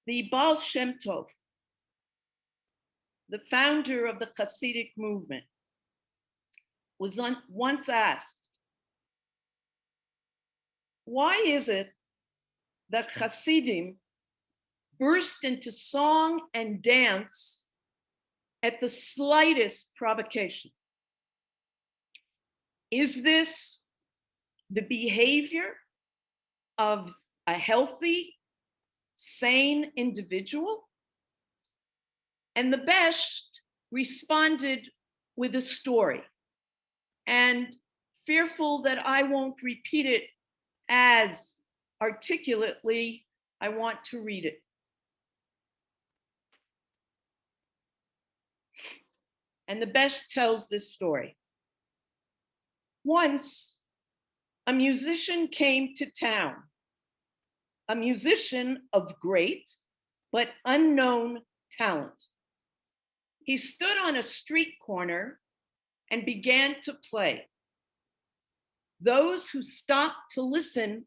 The Baal Shem Tov, the founder of the Hasidic movement, was once asked, why is it that Hasidim burst into song and dance at the slightest provocation? Is this the behavior of a healthy, sane individual? And the best responded with a story. And fearful that I won't repeat it as articulately, I want to read it. And the best tells this story. Once, a musician came to town, a musician of great but unknown talent. He stood on a street corner and began to play. Those who stopped to listen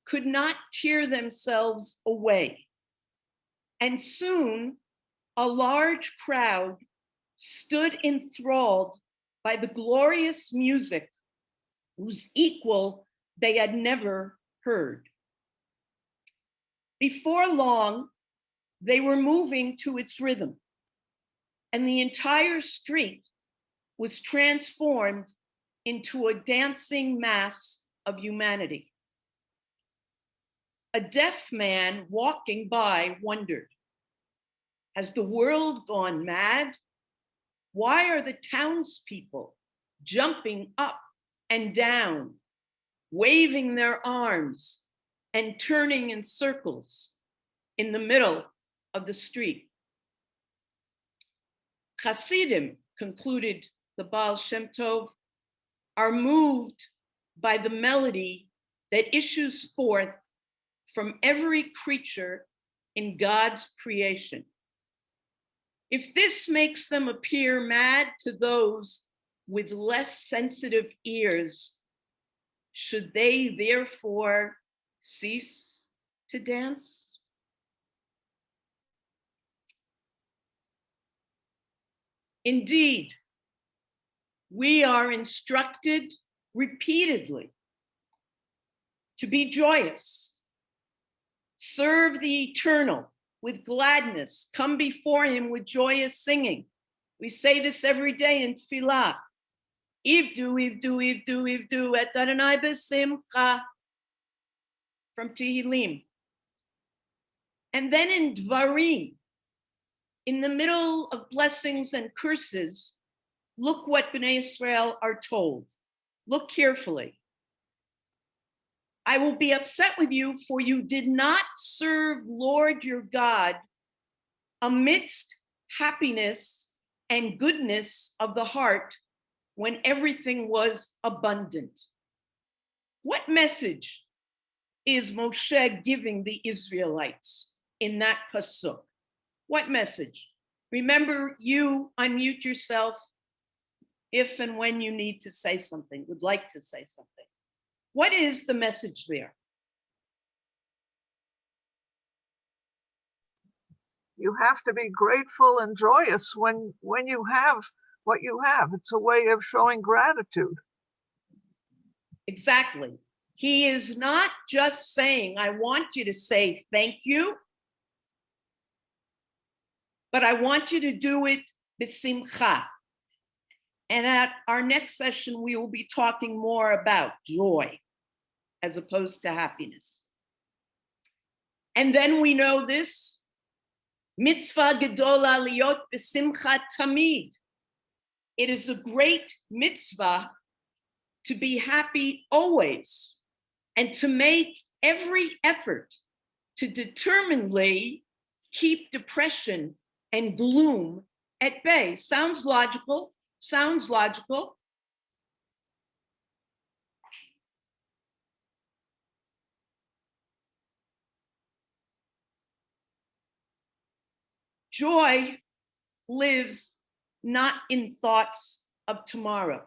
could not tear themselves away. And soon, a large crowd stood enthralled by the glorious music whose equal they had never heard. Before long, they were moving to its rhythm, and the entire street was transformed into a dancing mass of humanity. A deaf man walking by wondered, has the world gone mad? Why are the townspeople jumping up and down, waving their arms and turning in circles in the middle of the street? Hasidim, concluded the Baal Shem Tov, are moved by the melody that issues forth from every creature in God's creation. If this makes them appear mad to those with less sensitive ears, should they therefore cease to dance? Indeed, we are instructed repeatedly to be joyous, serve the eternal with gladness, come before him with joyous singing. We say this every day in Tefillah. Ivdu, ivdu, ivdu, ivdu, et Adonai b'simcha, from Tehillim. And then in Dvarim, in the middle of blessings and curses, look what Bnei Israel are told. Look carefully. I will be upset with you, for you did not serve Lord your God amidst happiness and goodness of the heart when everything was abundant. What message is Moshe giving the Israelites in that pasuk? What message? Remember, you unmute yourself if and when you need to say something, would like to say something. What is the message there? You have to be grateful and joyous when you have what you have. It's a way of showing gratitude. Exactly. He is not just saying, I want you to say thank you, but I want you to do it b'simcha. And at our next session, we will be talking more about joy as opposed to happiness. And then we know this, mitzvah gedola liot b'simcha tamid. It is a great mitzvah to be happy always and to make every effort to determinedly keep depression and gloom at bay. Sounds logical, sounds logical. Joy lives not in thoughts of tomorrow,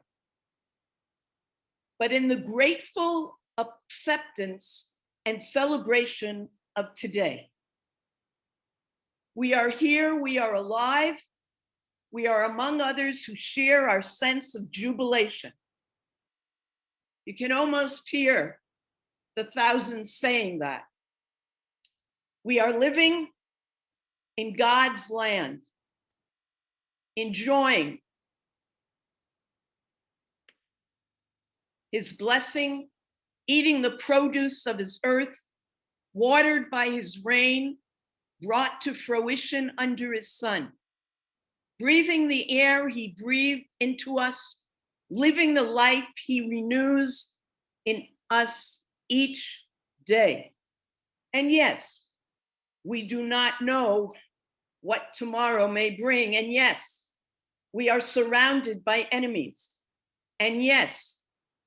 but in the grateful acceptance and celebration of today. We are here, we are alive, we are among others who share our sense of jubilation. You can almost hear the thousands saying that. We are living in God's land, enjoying his blessing, eating the produce of his earth, watered by his rain, brought to fruition under his sun, breathing the air he breathed into us, living the life he renews in us each day. And yes, we do not know what tomorrow may bring. And yes, we are surrounded by enemies. And yes,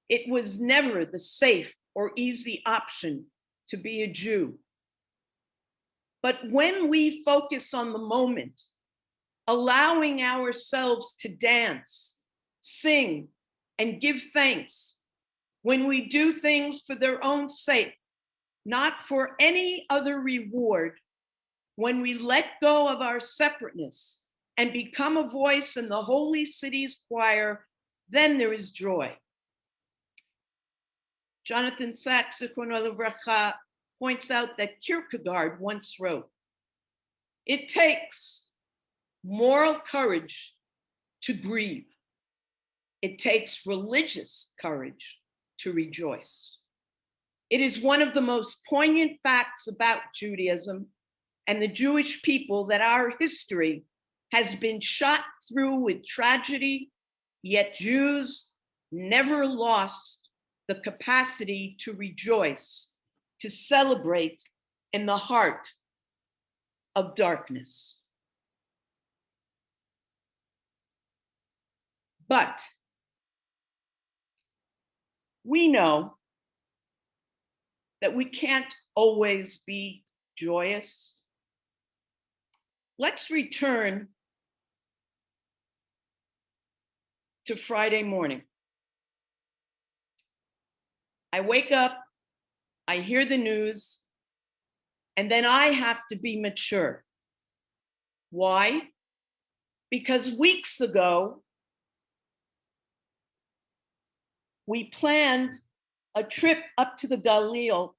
it was never the safe or easy option to be a Jew. But when we focus on the moment, allowing ourselves to dance, sing, and give thanks, when we do things for their own sake, not for any other reward, when we let go of our separateness and become a voice in the holy city's choir, then there is joy. Jonathan Sachs, Renewal, Bracha, points out that Kierkegaard once wrote, "It takes moral courage to grieve. It takes religious courage to rejoice." It is one of the most poignant facts about Judaism and the Jewish people that our history has been shot through with tragedy, yet Jews never lost the capacity to rejoice, to celebrate in the heart of darkness. But we know that we can't always be joyous. Let's return to Friday morning. I wake up, I hear the news, and then I have to be mature. Why? Because weeks ago, we planned a trip up to the Galil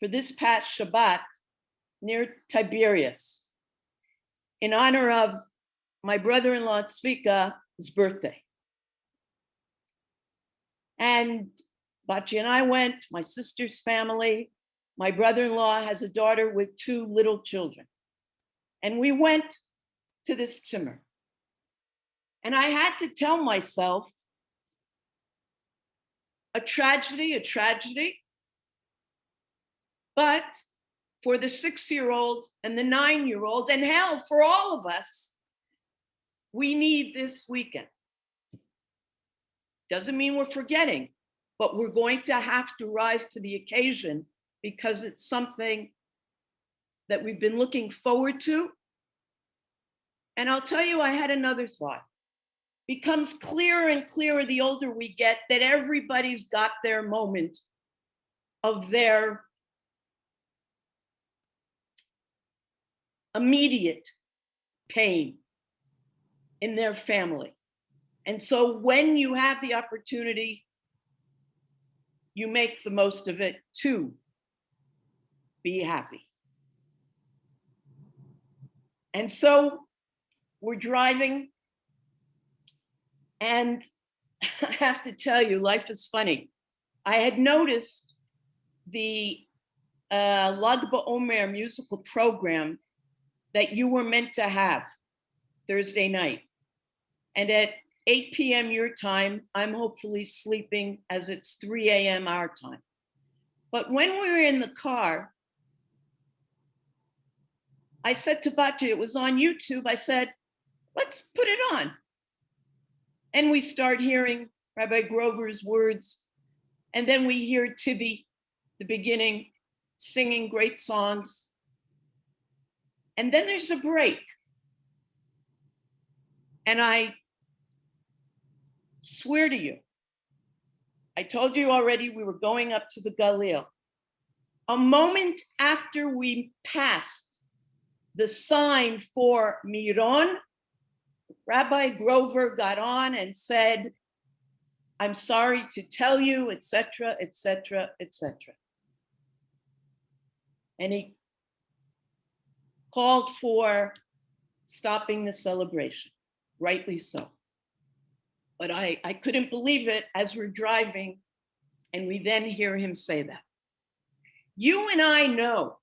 for this past Shabbat near Tiberias in honor of my brother-in-law Tzvika's birthday. And Bachi and I went, my sister's family. My brother-in-law has a daughter with 2 little children. And we went to this tzimmer. And I had to tell myself, a tragedy, but for the 6-year-old and the 9-year-old, and hell, for all of us, we need this weekend. Doesn't mean we're forgetting, but we're going to have to rise to the occasion because it's something that we've been looking forward to. And I'll tell you, I had another thought. Becomes clearer and clearer the older we get that everybody's got their moment of their immediate pain in their family. And so when you have the opportunity, you make the most of it to be happy. And so we're driving, and I have to tell you, life is funny. I had noticed the Lag BaOmer musical program that you were meant to have Thursday night. And at 8 p.m. your time, I'm hopefully sleeping as it's 3 a.m. our time. But when we were in the car, I said to Bachi, it was on YouTube, I said, let's put it on. And we start hearing Rabbi Grover's words. And then we hear Tibby, the beginning, singing great songs. And then there's a break. And I swear to you, I told you already we were going up to the Galil. A moment after we passed the sign for Miron, Rabbi Grover got on and said, "I'm sorry to tell you," etc., etc., etc. And he called for stopping the celebration, rightly so. But I couldn't believe it as we're driving and we then hear him say that. You and I know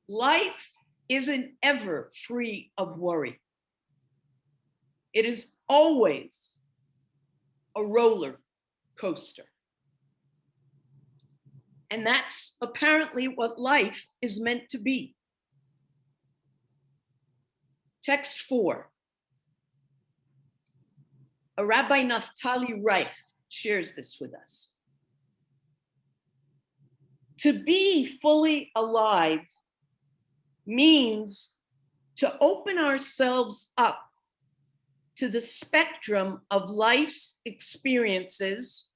life isn't ever free of worry. It is always a roller coaster. And that's apparently what life is meant to be. Text 4. A Rabbi Naftali Reich shares this with us. To be fully alive means to open ourselves up to the spectrum of life's experiences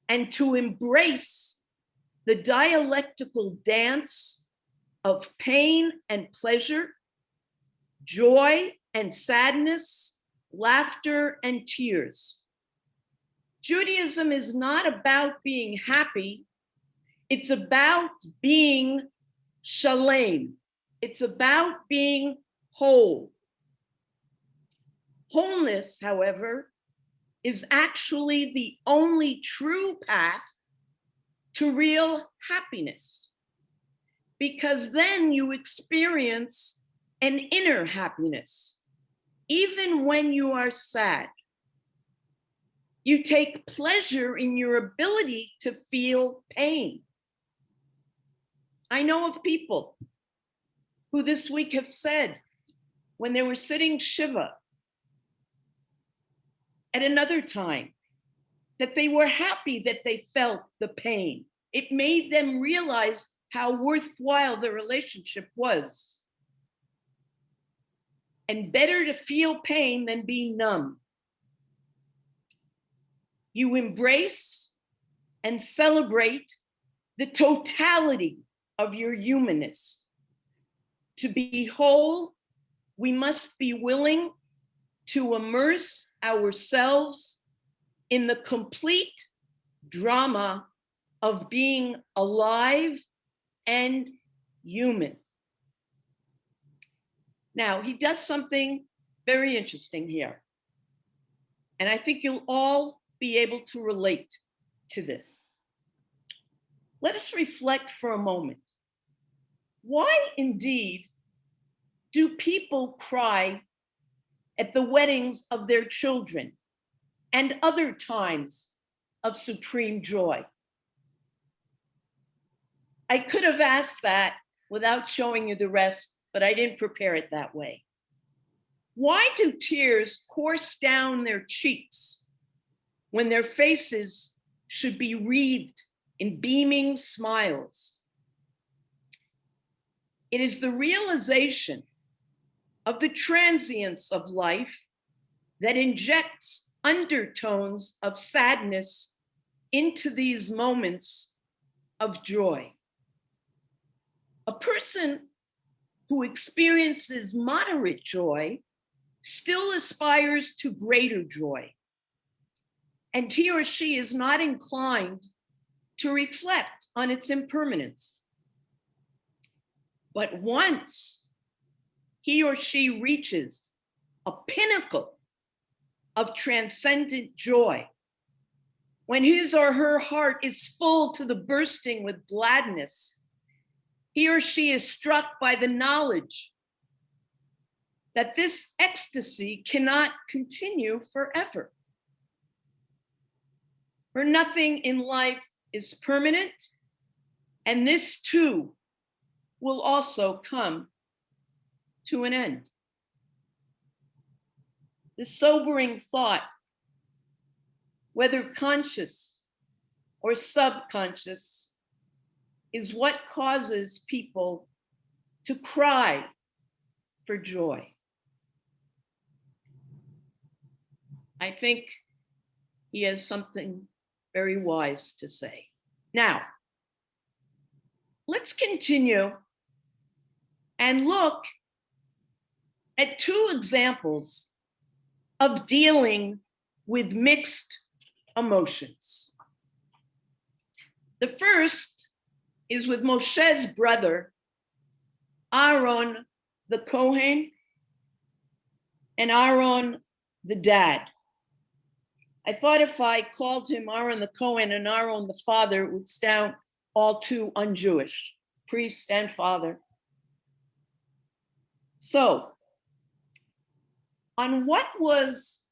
and to embrace the dialectical dance of pain and pleasure, joy and sadness, laughter and tears. Judaism is not about being happy. It's about being shalem. It's about being whole. Wholeness, however, is actually the only true path to real happiness, because then you experience an inner happiness, even when you are sad. You take pleasure in your ability to feel pain. I know of people who this week have said, when they were sitting Shiva at another time, that they were happy that they felt the pain. It made them realize how worthwhile the relationship was. And better to feel pain than be numb. You embrace and celebrate the totality of your humanness. To be whole, we must be willing to immerse ourselves in the complete drama of being alive and human. Now, he does something very interesting here. And I think you'll all be able to relate to this. Let us reflect for a moment. Why indeed do people cry at the weddings of their children and other times of supreme joy? I could have asked that without showing you the rest, but I didn't prepare it that way. Why do tears course down their cheeks when their faces should be wreathed in beaming smiles? It is the realization of the transience of life that injects undertones of sadness into these moments of joy. A person who experiences moderate joy still aspires to greater joy, and he or she is not inclined to reflect on its impermanence. But once he or she reaches a pinnacle of transcendent joy, when his or her heart is full to the bursting with gladness, he or she is struck by the knowledge that this ecstasy cannot continue forever. For nothing in life is permanent, and this too will also come to an end. The sobering thought, whether conscious or subconscious, is what causes people to cry for joy. I think he has something very wise to say. Now, let's continue and look at two examples of dealing with mixed emotions. The first is with Moshe's brother, Aaron the Kohen, and Aaron the dad. I thought if I called him Aaron the Kohen and Aaron the father, it would sound all too un-Jewish, priest and father. So, on what was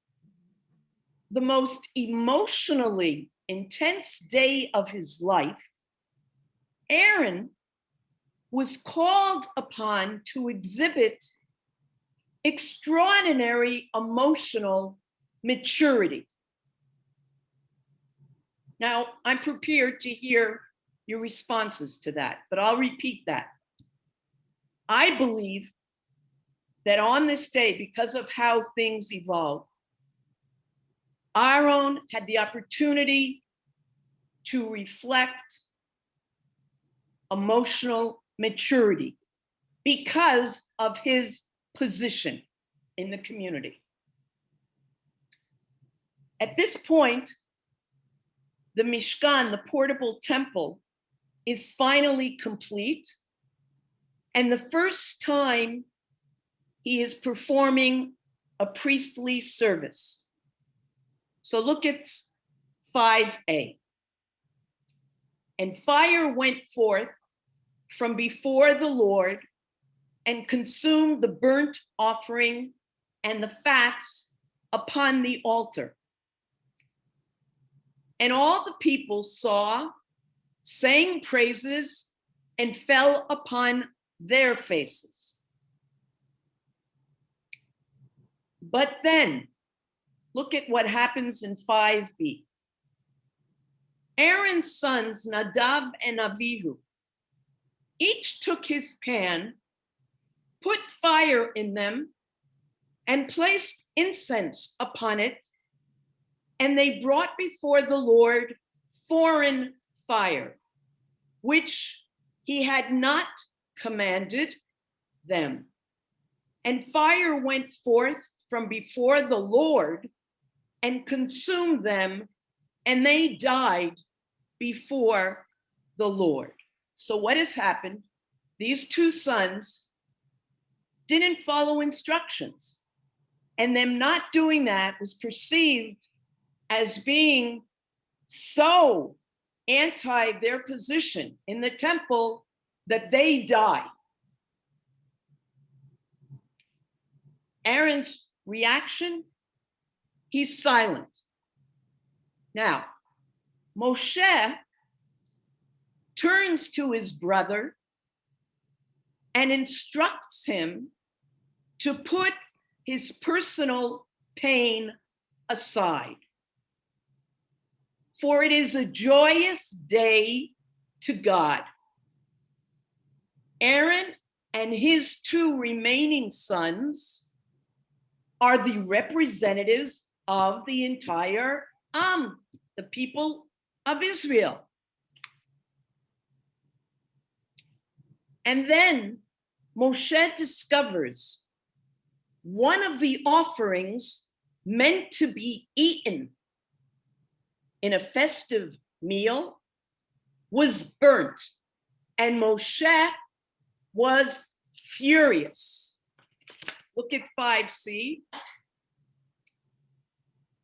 the most emotionally intense day of his life, Aaron was called upon to exhibit extraordinary emotional maturity. Now, I'm prepared to hear your responses to that, but I'll repeat that. I believe that on this day, because of how things evolved, Aaron had the opportunity to reflect emotional maturity because of his position in the community. At this point, the Mishkan, the portable temple, is finally complete. And the first time he is performing a priestly service. So look at 5a. And fire went forth from before the Lord and consumed the burnt offering and the fats upon the altar. And all the people saw, sang praises, and fell upon their faces. But then, look at what happens in 5b. Aaron's sons, Nadav and Avihu, each took his pan, put fire in them, and placed incense upon it, and they brought before the Lord foreign fire, which he had not commanded them. And fire went forth from before the Lord and consumed them, and they died before the Lord. So what has happened? These two sons didn't follow instructions, and them not doing that was perceived as being so anti their position in the temple that they died. Aaron's reaction, he's silent. Now, Moshe turns to his brother and instructs him to put his personal pain aside. For it is a joyous day to God. Aaron and his two remaining sons are the representatives of the entire the people of Israel. And then Moshe discovers one of the offerings meant to be eaten in a festive meal was burnt, and Moshe was furious. Look at 5c.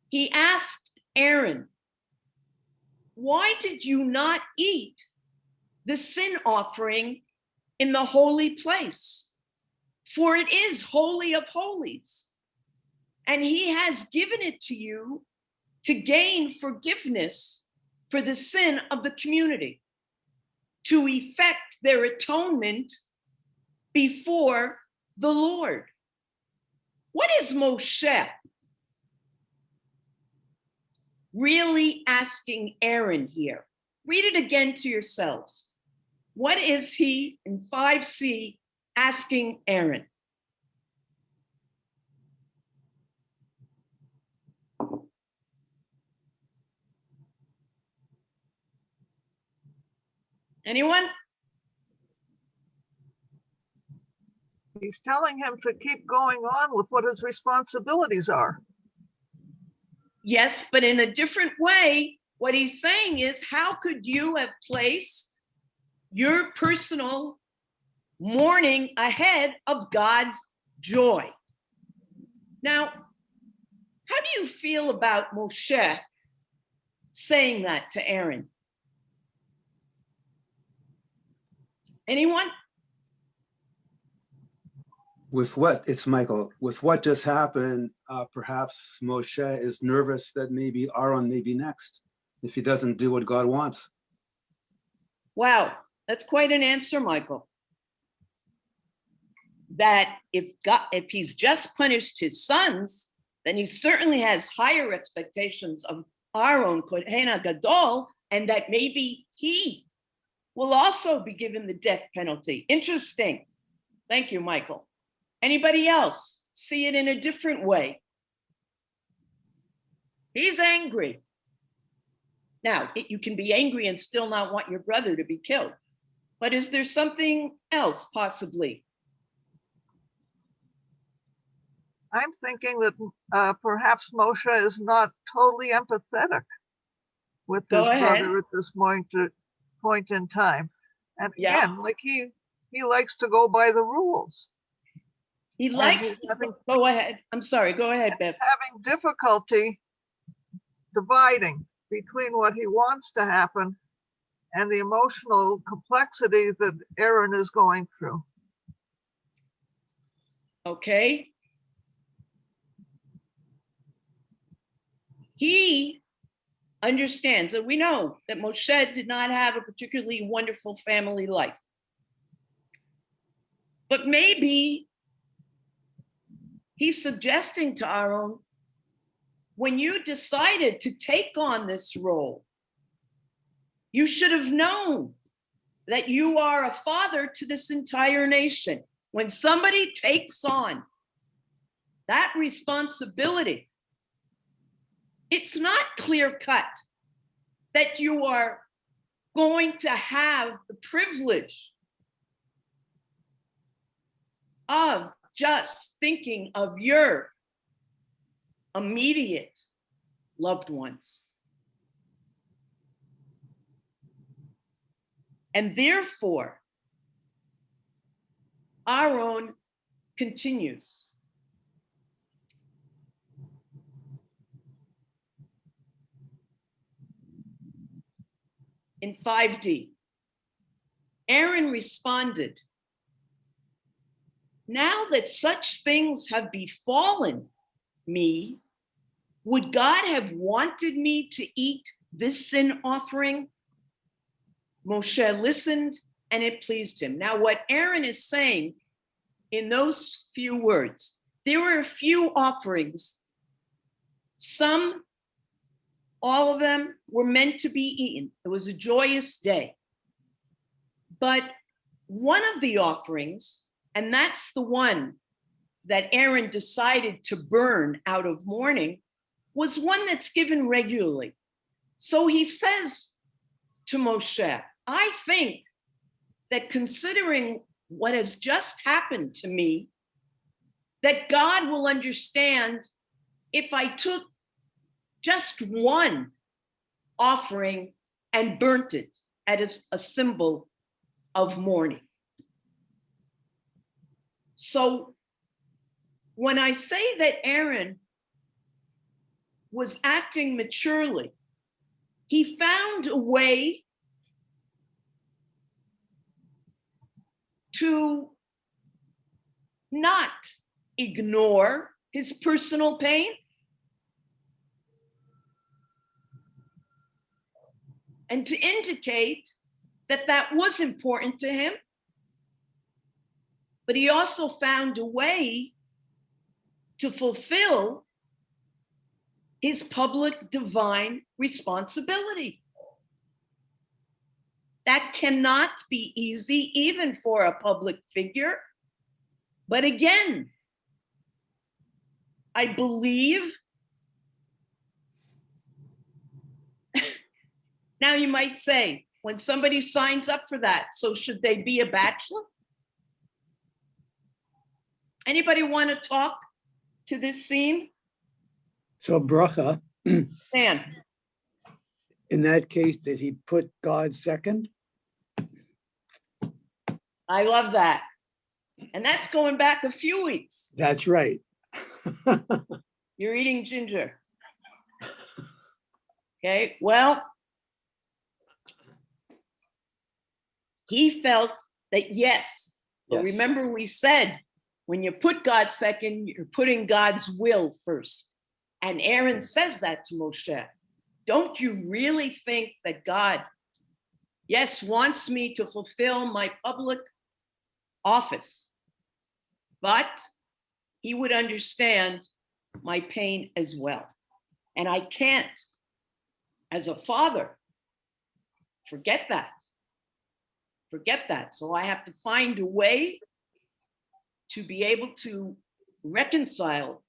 He asked Aaron, "Why did you not eat the sin offering in the holy place? For it is holy of holies, and he has given it to you to gain forgiveness for the sin of the community, to effect their atonement before the Lord." What is Moshe really asking Aaron here? Read it again to yourselves. What is he in 5c asking Aaron? Anyone? He's telling him to keep going on with what his responsibilities are. Yes, but in a different way, what he's saying is, how could you have placed your personal mourning ahead of God's joy? Now, how do you feel about Moshe saying that to Aaron? Anyone? With what, it's Michael, with what just happened, perhaps Moshe is nervous that maybe Aaron may be next if he doesn't do what God wants. Wow, that's quite an answer, Michael. That if he's just punished his sons, then he certainly has higher expectations of Aaron Kohen Gadol, and that maybe he will also be given the death penalty. Interesting. Thank you, Michael. Anybody else see it in a different way? He's angry. Now, you can be angry and still not want your brother to be killed. But is there something else possibly? I'm thinking that perhaps Moshe is not totally empathetic with his brother at this point in time. And again, like he likes to go by the rules. He likes to go ahead. I'm sorry, go ahead, Bev. Having difficulty dividing between what he wants to happen and the emotional complexity that Aaron is going through. Okay. He understands that we know that Moshe did not have a particularly wonderful family life. But maybe he's suggesting to Aaron, when you decided to take on this role, you should have known that you are a father to this entire nation. When somebody takes on that responsibility, it's not clear-cut that you are going to have the privilege of just thinking of your immediate loved ones. And therefore, Aaron continues. In 5D, Aaron responded, "Now that such things have befallen me, would God have wanted me to eat this sin offering?" Moshe listened and it pleased him. Now, what Aaron is saying in those few words, there were a few offerings. Some, all of them were meant to be eaten. It was a joyous day. But one of the offerings, and that's the one that Aaron decided to burn out of mourning, was one that's given regularly. So he says to Moshe, I think that considering what has just happened to me, that God will understand if I took just one offering and burnt it as a symbol of mourning. So when I say that Aaron was acting maturely, he found a way to not ignore his personal pain, and to indicate that that was important to him. But he also found a way to fulfill his public divine responsibility. That cannot be easy, even for a public figure. But again, I believe, now you might say, when somebody signs up for that, so should they be a bachelor? Anybody want to talk to this scene? So Bracha, Dan? in that case, did he put God second? I love that. And that's going back a few weeks. That's right. You're eating ginger. Okay, well, he felt that yes, but Yes. remember we said, when you put God second, you're putting God's will first. And Aaron says that to Moshe. Don't you really think that God, yes, wants me to fulfill my public office, but he would understand my pain as well. And I can't, as a father, forget that. Forget that. So I have to find a way to be able to reconcile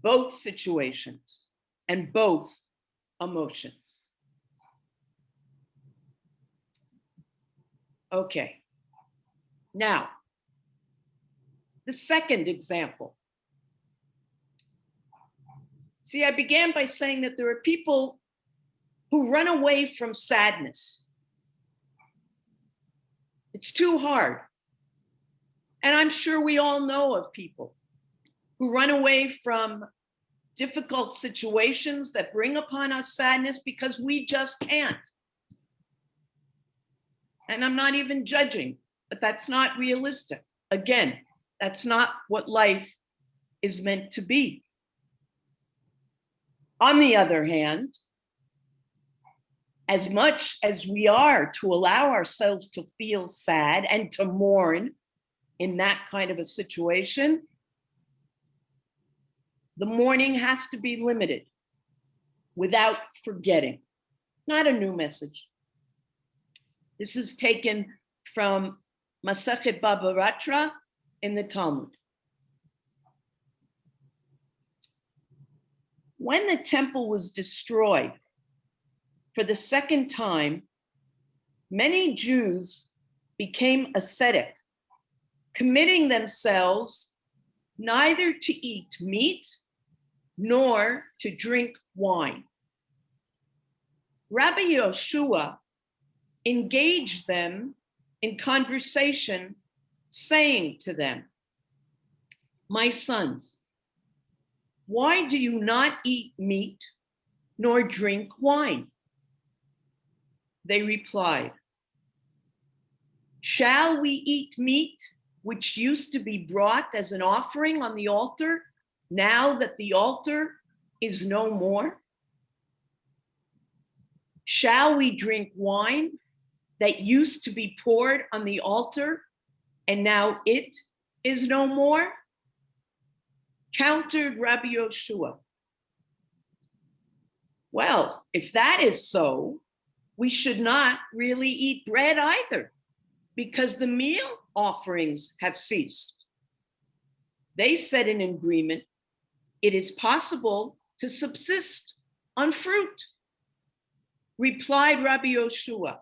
both situations and both emotions. Okay. Now, the second example. See, I began by saying that there are people who run away from sadness. It's too hard. And I'm sure we all know of people who run away from difficult situations that bring upon us sadness because we just can't. And I'm not even judging, but that's not realistic. Again, that's not what life is meant to be. On the other hand, as much as we are to allow ourselves to feel sad and to mourn in that kind of a situation, the mourning has to be limited without forgetting. Not a new message. This is taken from Masechet Baba Batra in the Talmud. When the temple was destroyed for the second time, many Jews became ascetic, committing themselves neither to eat meat nor to drink wine. Rabbi Yoshua engaged them in conversation, saying to them, "My sons, why do you not eat meat nor drink wine?" They replied, "Shall we eat meat which used to be brought as an offering on the altar, now that the altar is no more? Shall we drink wine that used to be poured on the altar, and now it is no more?" Countered Rabbi Yoshua, "Well, if that is so, we should not really eat bread either, because the meal offerings have ceased." They said in agreement, "It is possible to subsist on fruit." Replied Rabbi Yoshua,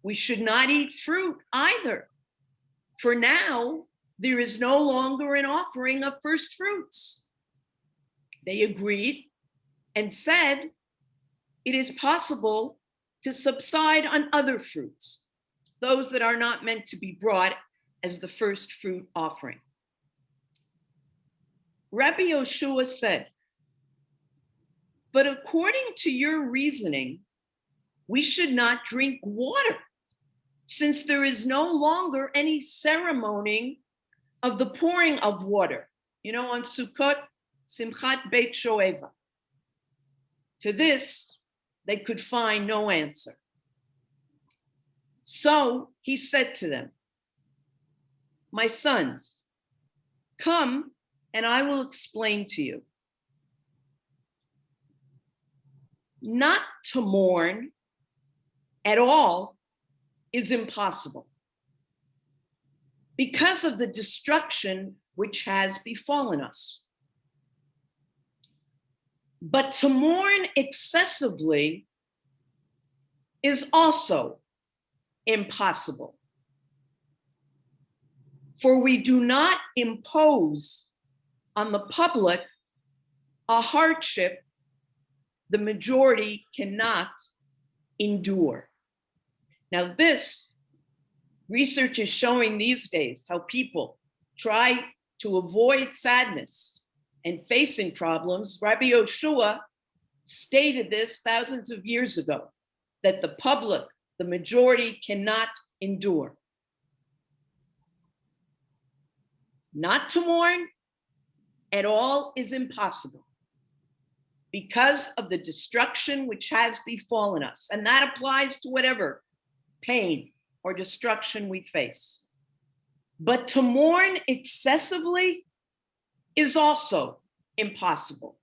"We should not eat fruit either, for now there is no longer an offering of first fruits." They agreed and said, "It is possible to subside on other fruits, those that are not meant to be brought as the first fruit offering." Rabbi Yoshua said, "But according to your reasoning, we should not drink water, since there is no longer any ceremony of the pouring of water. You know, on Sukkot, Simchat Beit Shoeva." To this, they could find no answer. So he said to them, "My sons, come and I will explain to you. Not to mourn at all is impossible because of the destruction which has befallen us. But to mourn excessively is also impossible. For we do not impose on the public a hardship the majority cannot endure. Now, this research is showing these days how people try to avoid sadness and facing problems. Rabbi Yoshua stated this thousands of years ago, that the public, the majority, cannot endure. Not to mourn at all is impossible because of the destruction which has befallen us. And that applies to whatever pain or destruction we face. But to mourn excessively is also impossible.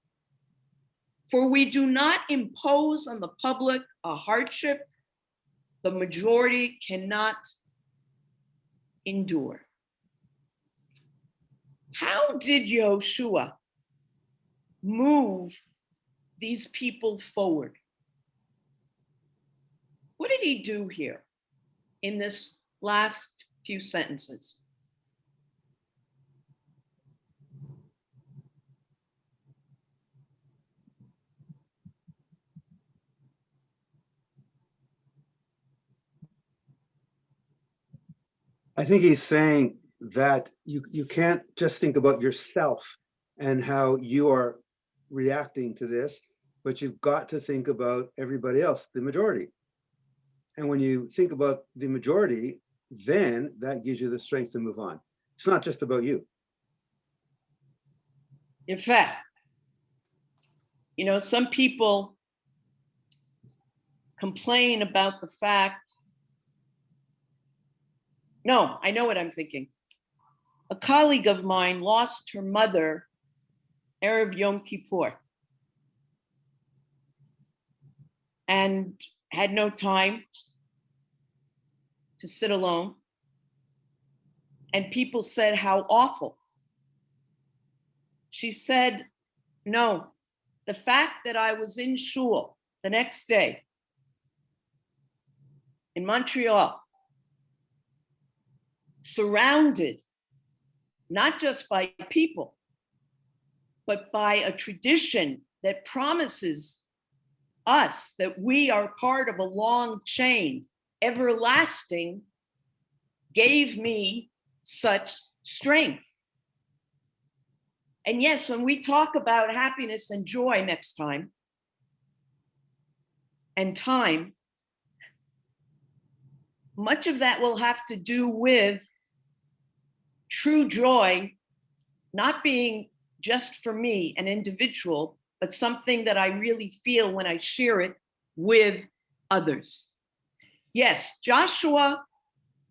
For we do not impose on the public a hardship the majority cannot endure. How did Yoshua move these people forward? What did he do here in this last few sentences? I think he's saying that you can't just think about yourself and how you are reacting to this, but you've got to think about everybody else, the majority. And when you think about the majority, then that gives you the strength to move on. It's not just about you. In fact, some people complain about the fact. No, I know what I'm thinking. A colleague of mine lost her mother Erev Yom Kippur and had no time to sit alone. And people said, how awful. She said, no, the fact that I was in shul the next day in Montreal, surrounded not just by people, but by a tradition that promises us that we are part of a long chain, everlasting, gave me such strength. And yes, when we talk about happiness and joy next time, and time, much of that will have to do with true joy not being just for me, an individual, but something that I really feel when I share it with others. Yes, Joshua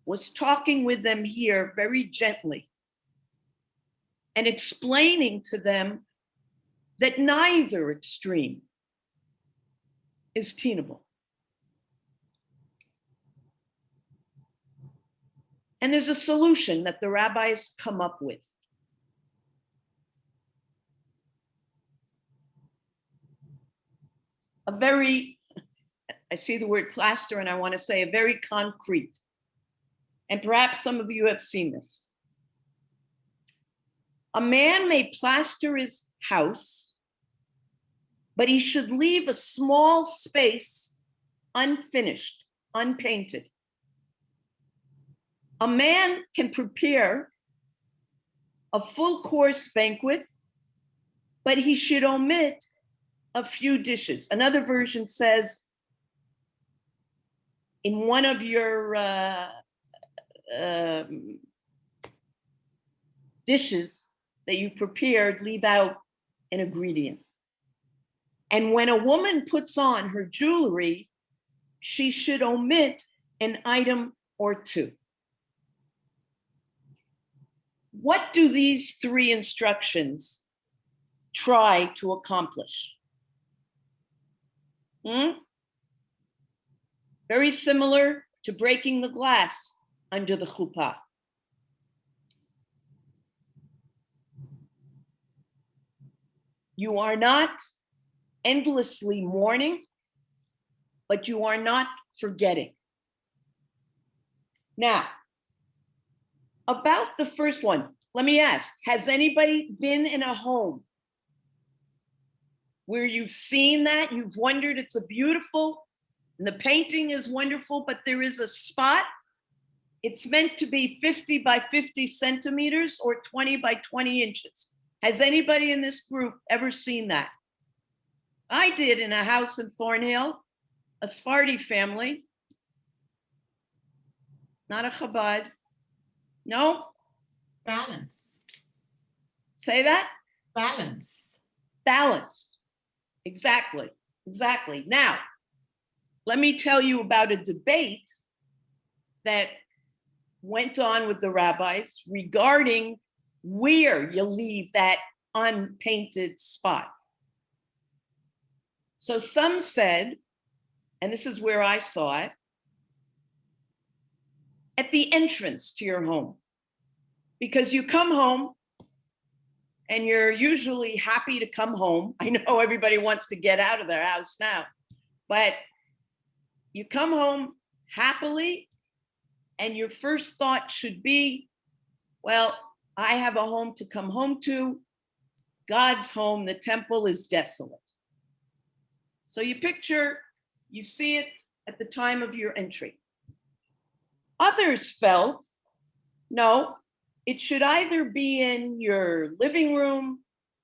was talking with them here very gently and explaining to them that neither extreme is tenable. And there's a solution that the rabbis come up with. I see the word plaster and I want to say a very concrete, and perhaps some of you have seen this. A man may plaster his house, but he should leave a small space unfinished, unpainted. A man can prepare a full course banquet, but he should omit a few dishes. Another version says, in one of your dishes that you prepared, leave out an ingredient. And when a woman puts on her jewelry, she should omit an item or two. What do these three instructions try to accomplish? Very similar to breaking the glass under the chuppah. You are not endlessly mourning, but you are not forgetting. Now, About the first one, let me ask, has anybody been in a home where you've seen that, you've wondered, it's a beautiful, and the painting is wonderful, but there is a spot, it's meant to be 50 by 50 centimeters or 20 by 20 inches. Has anybody in this group ever seen that? I did in a house in Thornhill, a Sephardi family, not a Chabad. No? Balance. Say that? Balance. Balance. Exactly. Exactly. Now, let me tell you about a debate that went on with the rabbis regarding where you leave that unpainted spot. So some said, and this is where I saw it, at the entrance to your home. Because you come home and you're usually happy to come home. I know everybody wants to get out of their house now, but you come home happily and your first thought should be, well, I have a home to come home to. God's home, the temple is desolate. So you picture, you see it at the time of your entry. Others felt, no, it should either be in your living room,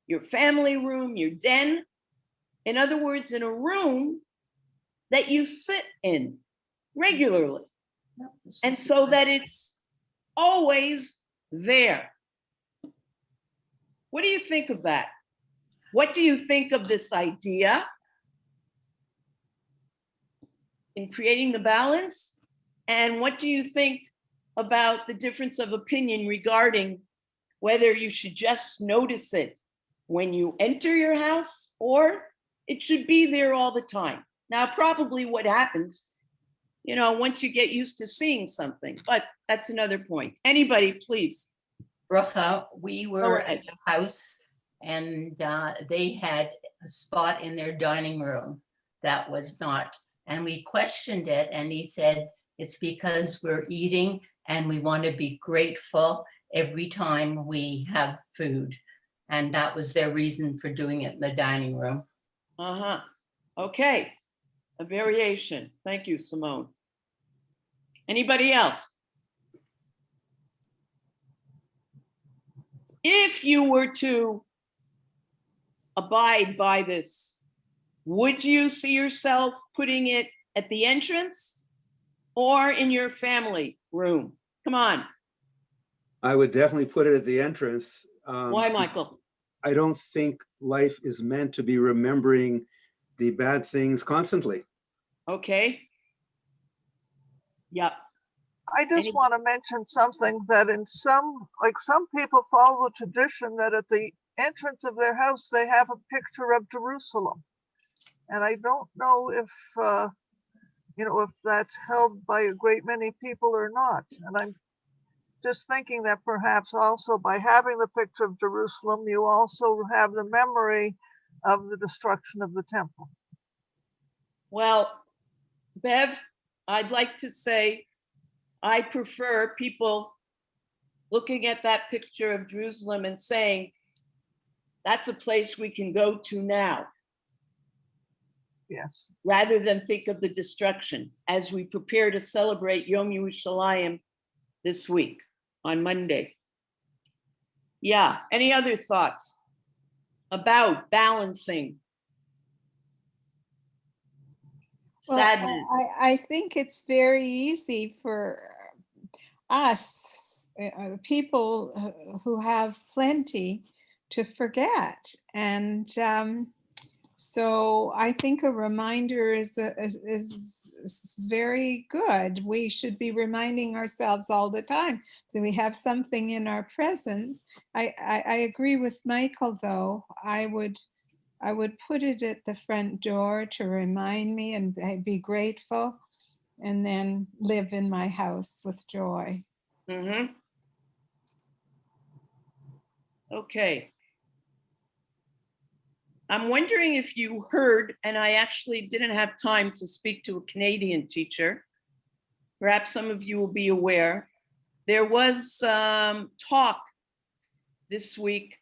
your family room, your den. In other words, in a room that you sit in regularly. And so that it's always there. What do you think of that? What do you think of this idea in creating the balance? And what do you think about the difference of opinion regarding whether you should just notice it when you enter your house or it should be there all the time? Now, probably what happens, you know, once you get used to seeing something, but that's another point. Anybody, please. Bracha, we were at the house and they had a spot in their dining room that was not, and we questioned it and he said, it's because we're eating and we want to be grateful every time we have food. And that was their reason for doing it in the dining room. Uh-huh. Okay. A variation. Thank you, Simone. Anybody else? If you were to abide by this, would you see yourself putting it at the entrance or in your family room? Come on. I would definitely put it at the entrance. Why, Michael? I don't think life is meant to be remembering the bad things constantly. Okay. Yep. I just want to mention something that in some people follow the tradition that at the entrance of their house, they have a picture of Jerusalem. And I don't know if, if that's held by a great many people or not. And I'm just thinking that perhaps also by having the picture of Jerusalem, you also have the memory of the destruction of the temple. Well, Bev, I'd like to say I prefer people looking at that picture of Jerusalem and saying, that's a place we can go to now. Yes. Rather than think of the destruction as we prepare to celebrate Yom Yerushalayim this week on Monday. Yeah, any other thoughts about balancing sadness? Well, I think it's very easy for us, people who have plenty, to forget. And so I think a reminder is very good. We should be reminding ourselves all the time that we have something in our presence. I agree with Michael, though. I would put it at the front door to remind me and be grateful, and then live in my house with joy. Mm-hmm. Okay. I'm wondering if you heard, and I actually didn't have time to speak to a Canadian teacher. Perhaps some of you will be aware there was talk this week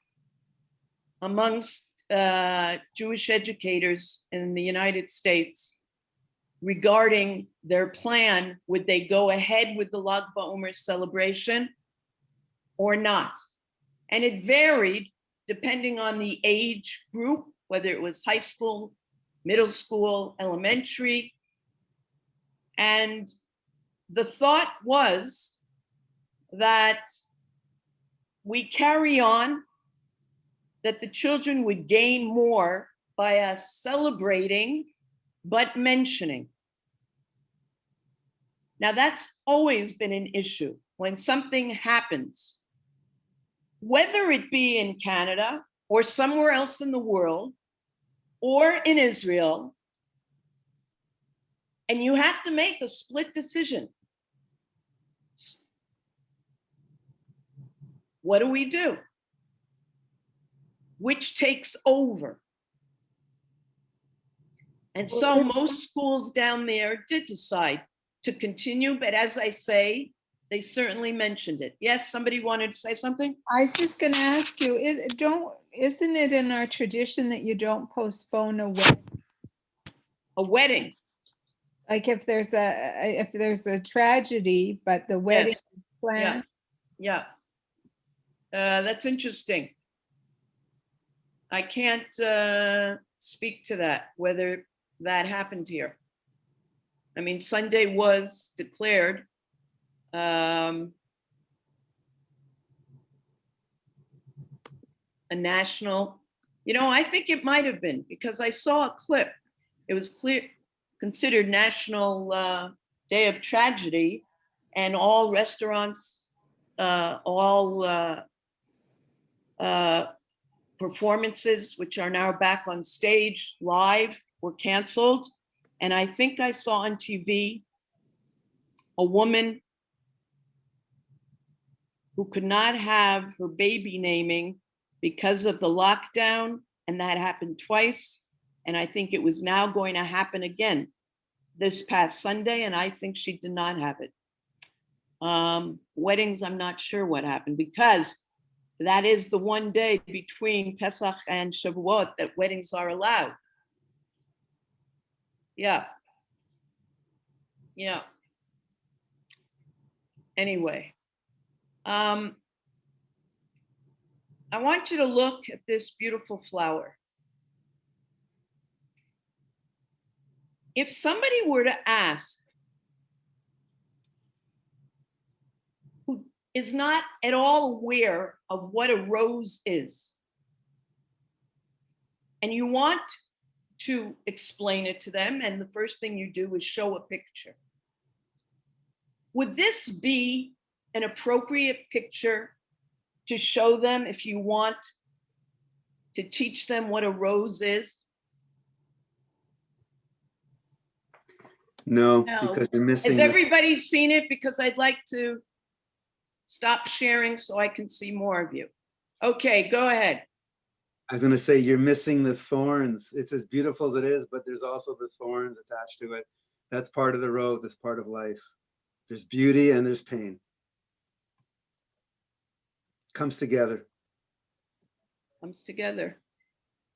amongst Jewish educators in the United States regarding their plan. Would they go ahead with the Lag BaOmer celebration or not? And it varied depending on the age group, whether it was high school, middle school, elementary. And the thought was that we carry on, that the children would gain more by us celebrating, but mentioning. Now, that's always been an issue when something happens, whether it be in Canada or somewhere else in the world or in Israel, and you have to make a split decision. What do? Which takes over? And so most schools down there did decide to continue, but as I say, they certainly mentioned it. Yes, somebody wanted to say something? I was just going to ask you, isn't it in our tradition that you don't postpone a wedding? A wedding? Like if there's a tragedy, but the wedding Yes. is planned? Yeah. That's interesting. I can't speak to that, whether that happened here. I mean, Sunday was declared a national, I think it might have been, because I saw a clip. It was considered National Day of Tragedy, and all restaurants, all performances, which are now back on stage live, were canceled. And I think I saw on TV a woman who could not have her baby naming because of the lockdown, and that happened twice. And I think it was now going to happen again this past Sunday, and I think she did not have it. Weddings, I'm not sure what happened, because that is the one day between Pesach and Shavuot that weddings are allowed. Yeah. Anyway, I want you to look at this beautiful flower. If somebody were to ask, who is not at all aware of what a rose is, and you want to explain it to them, and the first thing you do is show a picture, would this be an appropriate picture to show them if you want to teach them what a rose is? No, No. because you're missing. Has everybody seen it? Because I'd like to stop sharing so I can see more of you. Okay, go ahead. I was going to say, you're missing the thorns. It's as beautiful as it is, but there's also the thorns attached to it. That's part of the rose. It's part of life. There's beauty and there's pain. Comes together. Comes together.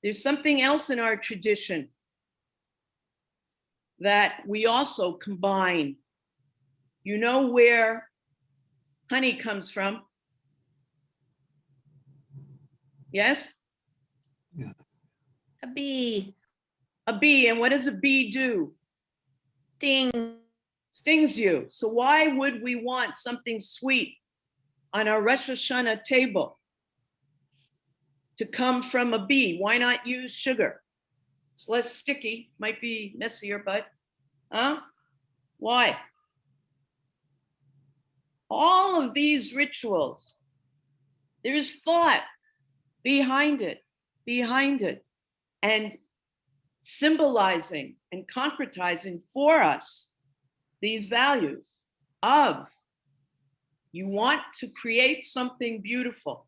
There's something else in our tradition that we also combine. You know where honey comes from? Yes? Yeah. A bee. A bee. And what does a bee do? Ding. Stings you. So why would we want something sweet on our Rosh Hashanah table to come from a bee? Why not use sugar? It's less sticky, might be messier, but why? All of these rituals, there's thought behind it, and symbolizing and concretizing for us these values of, you want to create something beautiful.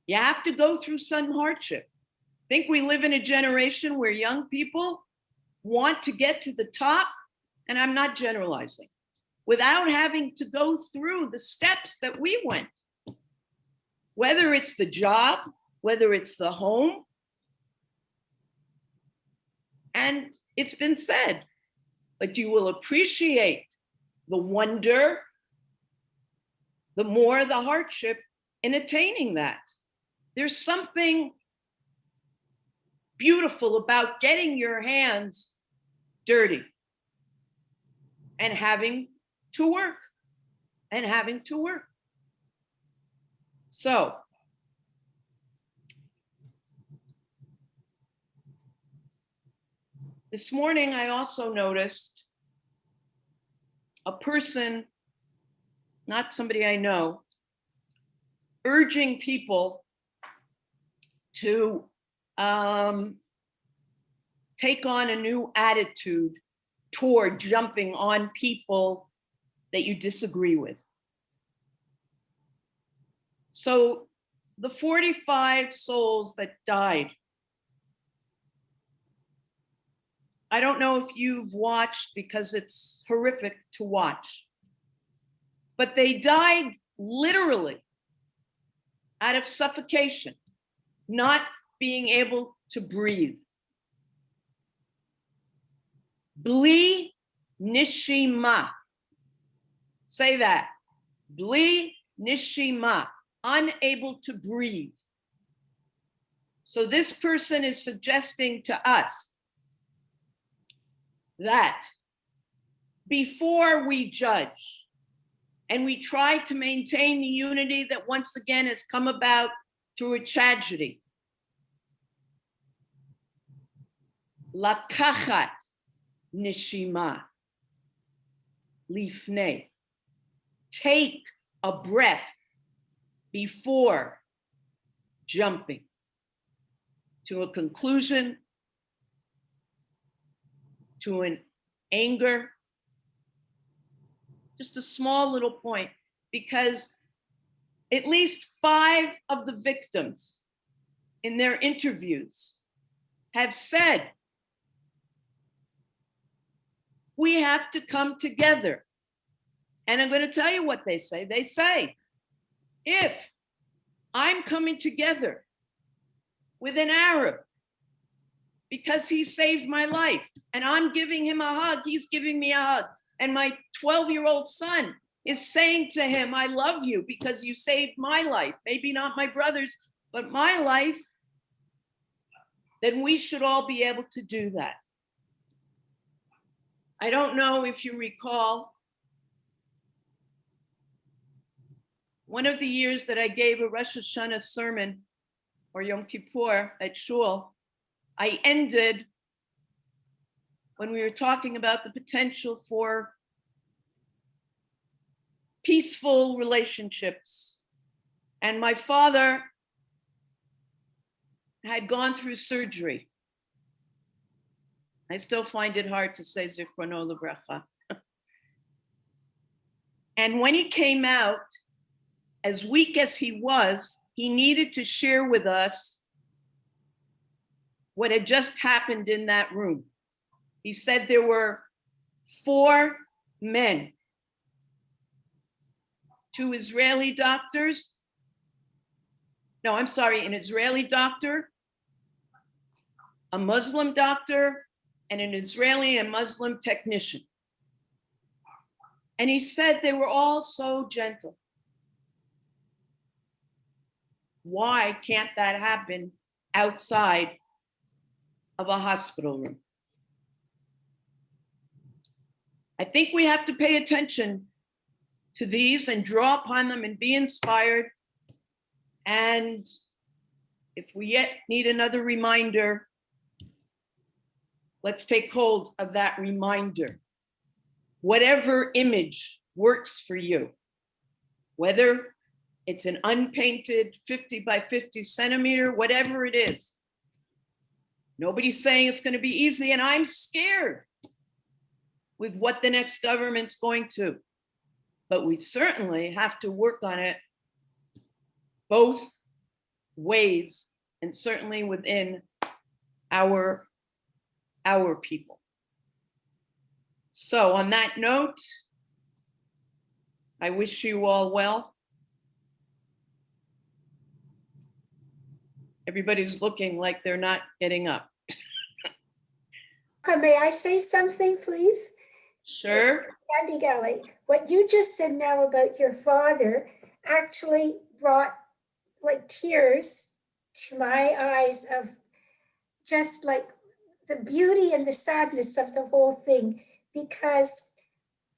You have to go through some hardship. I think we live in a generation where young people want to get to the top, and I'm not generalizing. without having to go through the steps that we went. Whether it's the job, whether it's the home. And it's been said, but you will appreciate the wonder, the more the hardship in attaining that. There's something beautiful about getting your hands dirty and having to work and having to work. So, this morning I also noticed a person, not somebody I know, urging people to take on a new attitude toward jumping on people that you disagree with. So the 45 souls that died, I don't know if you've watched because it's horrific to watch, but they died literally out of suffocation, not being able to breathe. Bli nishima. Say that. Bli nishima. Unable to breathe. So this person is suggesting to us that before we judge and we try to maintain the unity that once again has come about through a tragedy, lakachat nishima lifnei, take a breath before jumping to a conclusion, to an anger. Just a small little point, because at least 5 of the victims in their interviews have said, we have to come together. And I'm going to tell you what they say. They say, if I'm coming together with an Arab because he saved my life and I'm giving him a hug, he's giving me a hug, and my 12-year-old son is saying to him, I love you because you saved my life, maybe not my brother's, but my life, then we should all be able to do that. I don't know if you recall, one of the years that I gave a Rosh Hashanah sermon or Yom Kippur at Shul, I ended when we were talking about the potential for peaceful relationships. And my father had gone through surgery. I still find it hard to say Zichrono Livracha. And when he came out, as weak as he was, he needed to share with us what had just happened in that room. He said there were 4 men, 2 Israeli doctors. No, I'm sorry, an Israeli doctor, a Muslim doctor, and an Israeli and Muslim technician. And he said they were all so gentle. Why can't that happen outside of a hospital room? I think we have to pay attention to these and draw upon them and be inspired. And if we yet need another reminder, let's take hold of that reminder. Whatever image works for you, whether it's an unpainted 50 by 50 centimeter, whatever it is. Nobody's saying it's going to be easy, and I'm scared with what the next government's going to. But we certainly have to work on it both ways, and certainly within our people. So on that note, I wish you all well. Everybody's looking like they're not getting up. May I say something, please? Sure. Sandy Galley, what you just said now about your father actually brought like tears to my eyes of just like the beauty and the sadness of the whole thing, because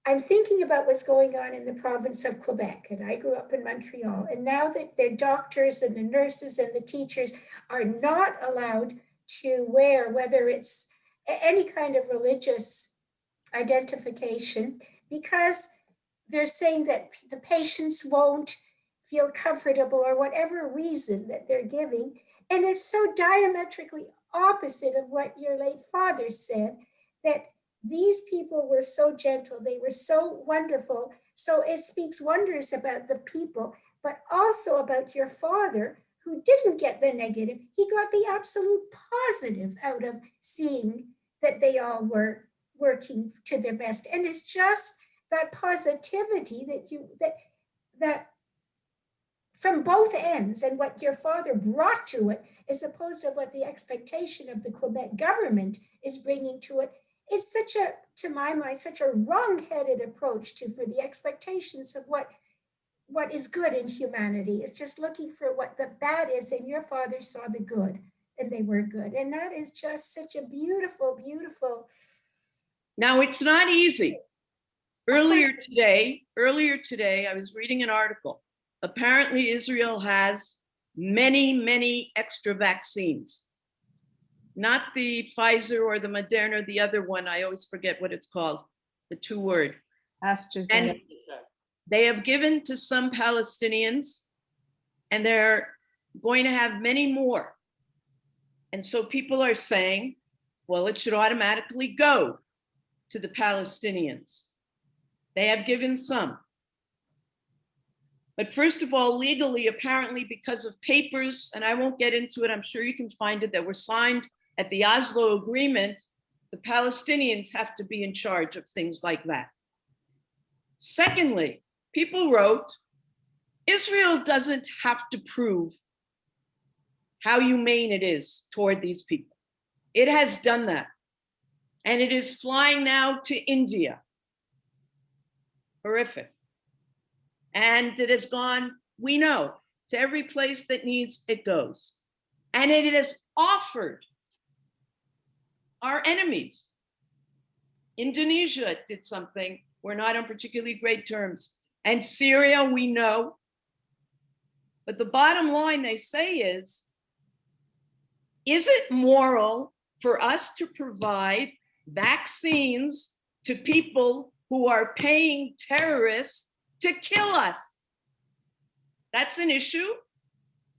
I'm thinking about what's going on in the province of Quebec, and I grew up in Montreal, and now that the doctors and the nurses and the teachers are not allowed to wear, whether it's any kind of religious identification, because they're saying that the patients won't feel comfortable or whatever reason that they're giving. And it's so diametrically opposite of what your late father said, that these people were so gentle, they were so wonderful. So it speaks wonders about the people, but also about your father, who didn't get the negative. He got the absolute positive out of seeing that they all were working to their best. And it's just that positivity that from both ends, and what your father brought to it, as opposed to what the expectation of the Quebec government is bringing to it. It's such a, to my mind, such a wrong-headed approach for the expectations of what is good in humanity. It's just looking for what the bad is, and your father saw the good, and they were good. And that is just such a beautiful, beautiful. Now, it's not easy. Earlier today, I was reading an article. Apparently, Israel has many, many extra vaccines. Not the Pfizer or the Moderna, the other one, I always forget what it's called, the 2-word. AstraZeneca. And they have given to some Palestinians, and they're going to have many more. And so people are saying, well, it should automatically go to the Palestinians. They have given some. But first of all, legally, apparently, because of papers, and I won't get into it, I'm sure you can find it, that were signed at the Oslo Agreement, the Palestinians have to be in charge of things like that. Secondly, people wrote, Israel doesn't have to prove how humane it is toward these people. It has done that. And it is flying now to India. Horrific. And it has gone, we know, to every place that needs it goes. And it has offered our enemies. Indonesia did something. We're not on particularly great terms. And Syria, we know. But the bottom line they say is it moral for us to provide vaccines to people who are paying terrorists to kill us? That's an issue.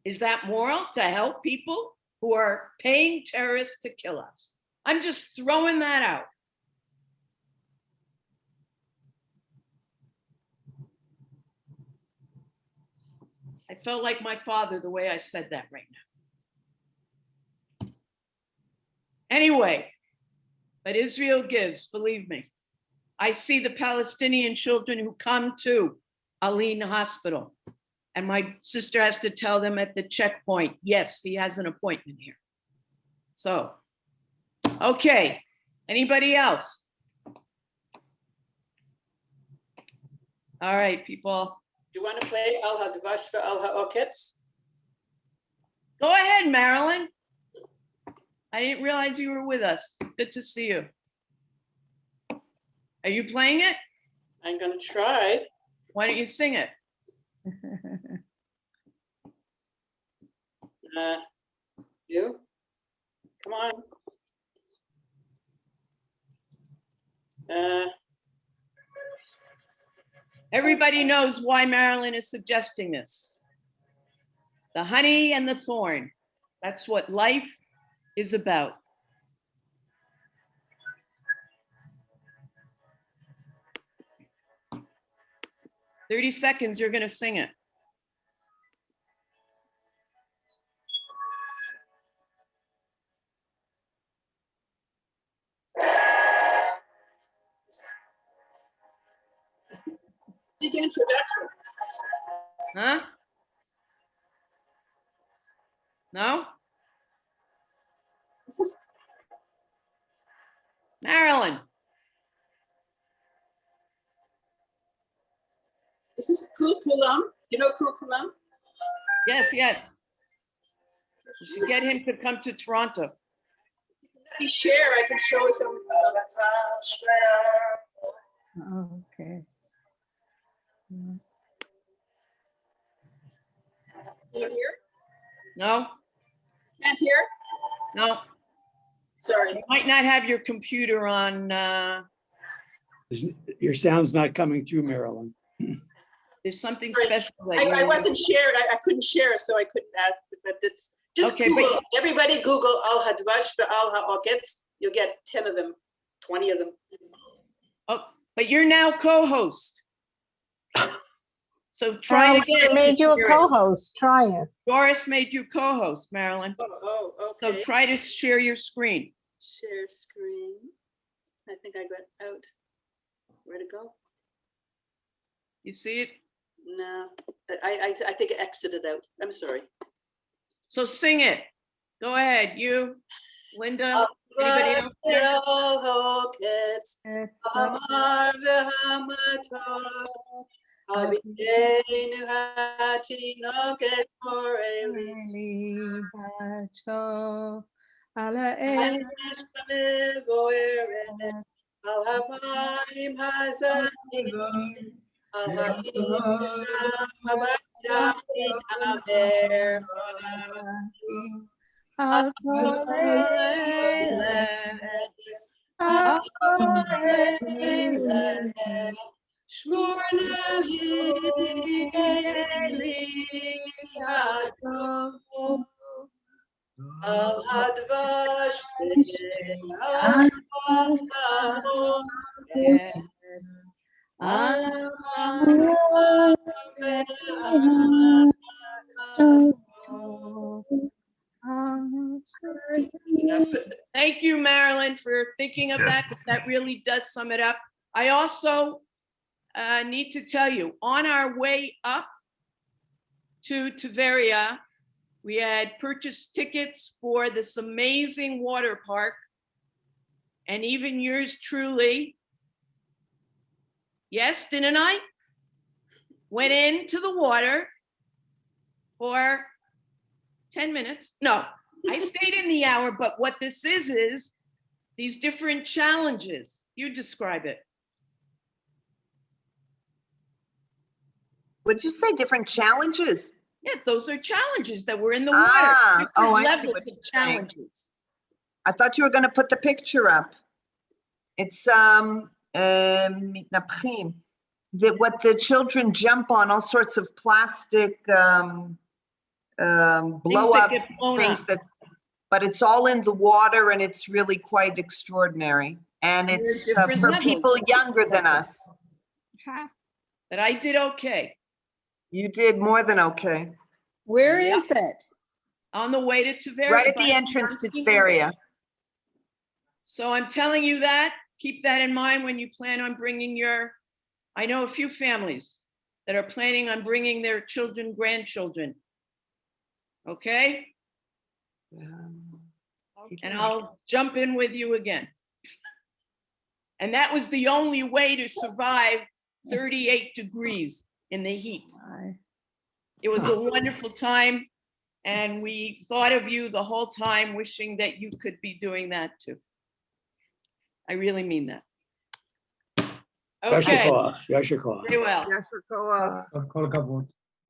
Is that moral to help people who are paying terrorists to kill us? I'm just throwing that out. I felt like my father the way I said that right now. Anyway, but Israel gives, believe me. I see the Palestinian children who come to Adin Hospital, and my sister has to tell them at the checkpoint, yes, he has an appointment here. So, okay, anybody else? All right, people. Do you want to play Al Hadvash for Al Ha'oketz? Go ahead, Marilyn. I didn't realize you were with us. Good to see you. Are you playing it? I'm going to try. Why don't you sing it? You? Come on. Everybody knows why Marilyn is suggesting this. The honey and the thorn. That's what life is about. "30 seconds, you're going to sing it. the introduction. Huh? No? This is Marilyn? curriculum. You know curriculum? Yes, yes. You should get him to come to Toronto. Let me share. I can show you some. Okay. Can you hear? No? Can't hear? No? Sorry. You might not have your computer on, Your sound's not coming through, Marilyn. there's something Right. special that I you. wasn't sharing. I couldn't share, so I couldn't ask. But it's just Okay, but- Google. Everybody Google Al Hadvash Al Ha'oketz. You'll get 10 of them, 20 of them. Oh, but you're now co-host. So try it I again. made you a Share it. co-host. Try it. Doris made you co-host, Marilyn. Oh, So okay. try to share your screen. Share screen. I think I got out. Where to go? You see it? No, I think it exited out. I'm sorry. So sing it. Go ahead, you, Linda, anybody else there? Thank you, Marilyn, for thinking of that. That really does sum it up. I also need to tell you, on our way up to Tveria, we had purchased tickets for this amazing water park. And even yours truly, yes, didn't I? Went into the water for 10 minutes. No, I stayed in the hour, but what this is these different challenges. You describe it. What'd you say? Different challenges? Yeah, those are challenges that were in the water. Ah, Different I see levels what of you're saying. challenges. I thought you were going to put the picture up. It's mitnapchim. What the children jump on, all sorts of plastic blow up get blown things up. that, but it's all in the water and it's really quite extraordinary. And There are it's different for levels. people younger than us. But I did okay. You did more than okay. Where Yep. is it? On the way to Tveria. Right at by the entrance to 1900. Tveria. So I'm telling you that, keep that in mind when you plan on bringing your, I know a few families that are planning on bringing their children, grandchildren. Okay? And I'll jump in with you again. And that was the only way to survive 38 degrees in the heat. It was a wonderful time. And we thought of you the whole time, wishing that you could be doing that too. I really mean that. Okay, Yashikov. very well. Yes, or co-op.